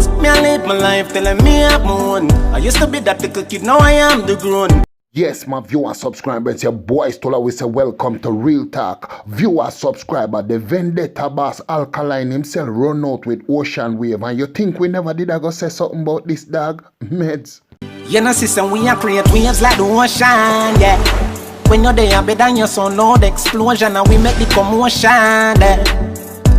goes. Me I live my life telling me I'm own. I used to be that little kid, now I am the grown. Yes, my viewer subscriber, it's your boy Stola. We say welcome to Real Talk. Viewer subscriber, the Vendetta boss Alkaline himself run out with Ocean Wave. And you think we never did I go say something about this dog? Meds. You know, sister, we are create waves like the ocean, yeah. When you're there, better than your son, no the explosion, and we make the commotion, yeah.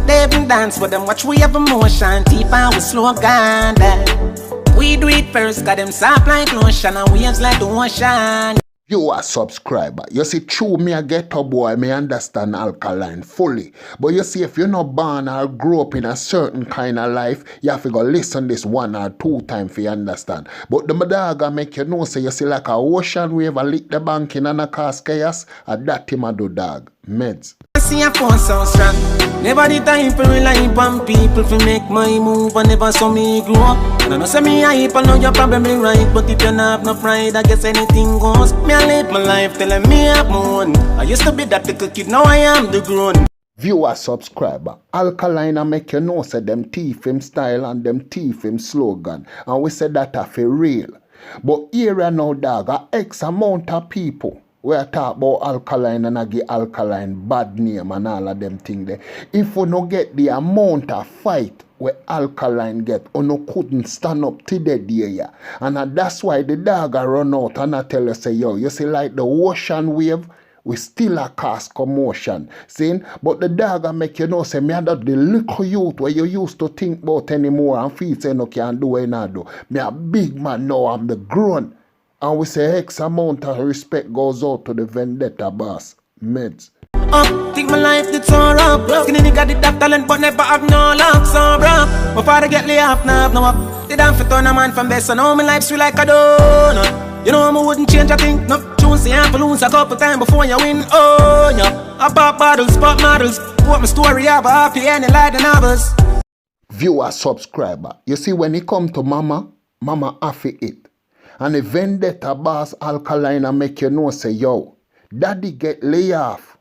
They even dance with them, watch we have emotion, deep and we slow down, yeah. We do it first, got them soft like lotion and waves like the ocean. You are subscriber. You see, true me a ghetto boy, me understand Alkaline fully. But you see, if you're not born or grow up in a certain kind of life, you have to go listen this 1 or 2 times for you understand. But the dog make you know, say you see like a ocean wave, a lick the bank in and a cause chaos, a that him a do dog. Meds. I see a phone so strong. Never the time for rely on people for make my move and never saw me grow up. And I know say me hype, I know you're probably right. But if you not have no pride, I guess anything goes. Me I live my life telling me I'm own. I used to be that little kid, now I am the grown. Viewer subscriber, Alkaline make you know say them thief him style and them thief him slogan. And we say that a for real. But here now dog, a X amount of people we are talk about Alkaline and I give Alkaline bad name and all of them things there. If we no get the amount of fight where Alkaline get, we no couldn't stand up to the day, yeah. And that's why the dog a run out and I tell you say, yo, you see like the ocean wave, we still a cause commotion. See? But the dog a make you know say me and that the little youth where you used to think about anymore and feel say no can do what I do. Me a big man now, I'm the grown. And we say X amount of respect goes out to the Vendetta boss. Meds. Think my life did so rough. Skinny nigga did that talent but never have no luck, so bro. My father get lay off, now have no up. They done for turn a man from best, so now my life's sweet like a donut. You know I wouldn't change a thing. No, tune say I'm for lose a couple times before you win. Oh, yeah. I pop bottles, pop models. What my story have a happy ending like the novels. Viewer subscriber, you see when it come to mama happy it. And the Vendetta boss Alkaline make you know say, yo, daddy get lay off.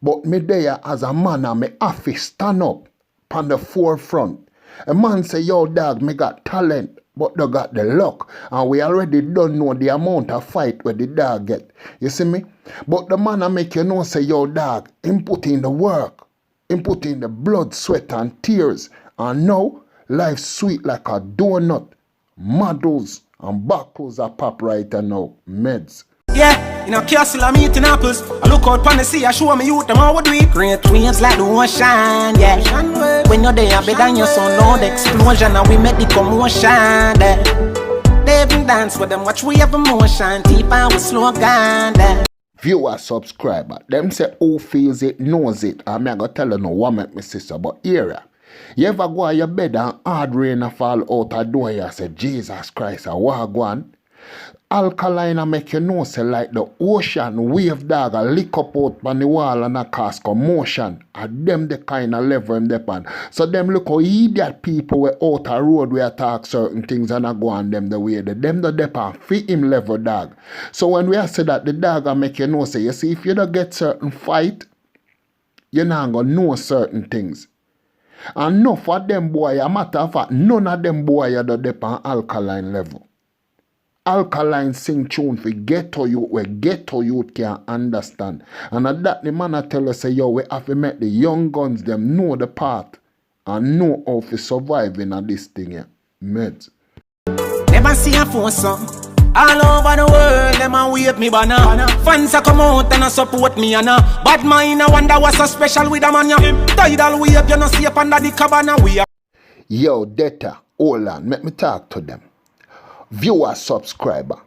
But me there as a man and me have to stand up on the forefront. A man say, yo dog, me got talent, but they got the luck. And we already don't know the amount of fight where the dog get. You see me? But the man I make you know say, yo dog, him put in the work. Him put in the blood, sweat and tears. And now, life sweet like a donut. Models and buckles are pop right now. Meds. Yeah, in a castle I'm eating apples. I look out on the sea, I show me youth them how we do it. Great waves like the ocean, yeah. When you're there, better than your son, no the explosion, and we make the commotion, yeah. They even dance with them, watch we have emotion, deep and we slow down, yeah. Viewer subscriber, them say who feels it knows it. I mean I gotta tell you no one make me sister, but here. You ever go on your bed and hard rain a fall out a door you say, Jesus Christ, what go on? Alkaline make you know say like the ocean wave dog a lick up out on the wall and a cause commotion. And them the kind of level them depend. So them look how idiot people were out a road where talk certain things and a go on them the way. Them the depend fit him level dog. So when we say that the dog make you know say, you see if you don't get certain fight, you're not gonna know certain things. And enough of them boy, a matter of fact, none of them boy are the depend Alkaline level. Alkaline sing tune for ghetto youth where ghetto youth can understand. And at that the man I tell us say, yo, we have to make the young guns them know the path and know how to survive in this thing here. Meds. Never see a phone song. All over the world, them a wave me banner. Fans a come out and a support me and a bad mind I wonder what's so special with a man ya. Tidal wave, you no see up under the cabana we are. Yo, Data, hold on, let me talk to them. Viewer subscriber,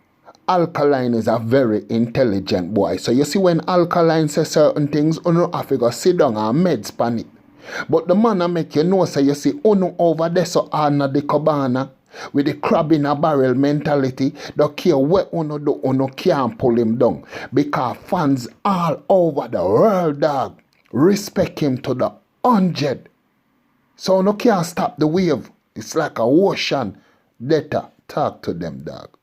Alkaline is a very intelligent boy. So you see when Alkaline says certain things, you know have to go sit down and meds pan it. But the man I make you know say you see uno over there so under the cabana. With the crab in a barrel mentality, don't care what uno do, uno can't pull him down. Because fans all over the world, dog, respect him to the 100. So uno can't stop the wave. It's like a ocean. Data, talk to them, dog.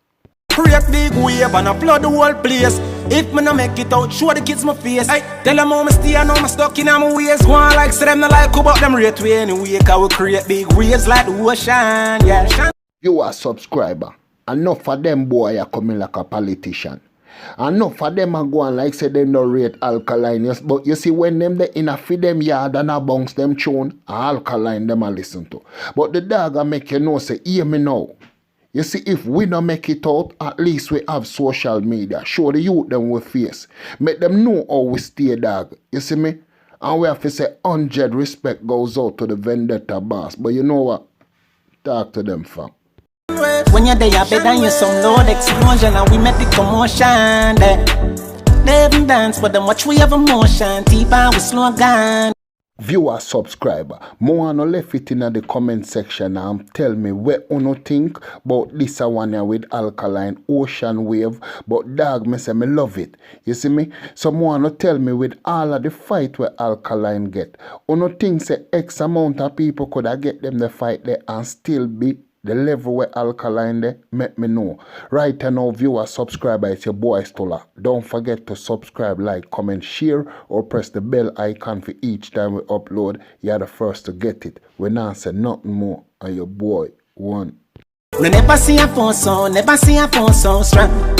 create big wave and I flood the whole place. If me no make it out, show the kids my face. Ay, tell them how me stay and how me stuck in my ways. Go on like say them no like about them rate way anyway. Cause we create big waves like the ocean, yeah. You are a subscriber. Enough of them boy are coming like a politician. Enough of them are going like say they no rate Alkaline. Yes, but you see when them they in a feed them yard and a bounce them tune, Alkaline them a listen to. But the dog a make you know say, hear me now. You see, if we don't make it out, at least we have social media. Show the youth them we face. Make them know how we stay, dog. You see me? And we have to say 100 respect goes out to the vendetta boss. But you know what? Talk to them, fam. When you're there, better than you some load explosion and we make the commotion there. They even dance for them, watch we have emotion. Deeper we slow down. Viewer, subscriber, more no left it in the comment section and tell me what you think about this one here with Alkaline Ocean Wave. But dog, me say me love it. You see me? So more no tell me with all of the fight where Alkaline get. You think say X amount of people could have get them the fight there and still be the level where Alkaline there, make me know. Right now, viewer, subscriber, it's your boy Stola. Don't forget to subscribe, like, comment, share, or press the bell icon for each time we upload. You're the first to get it. We not say nothing more. And your boy, one. Never see a phone so strong.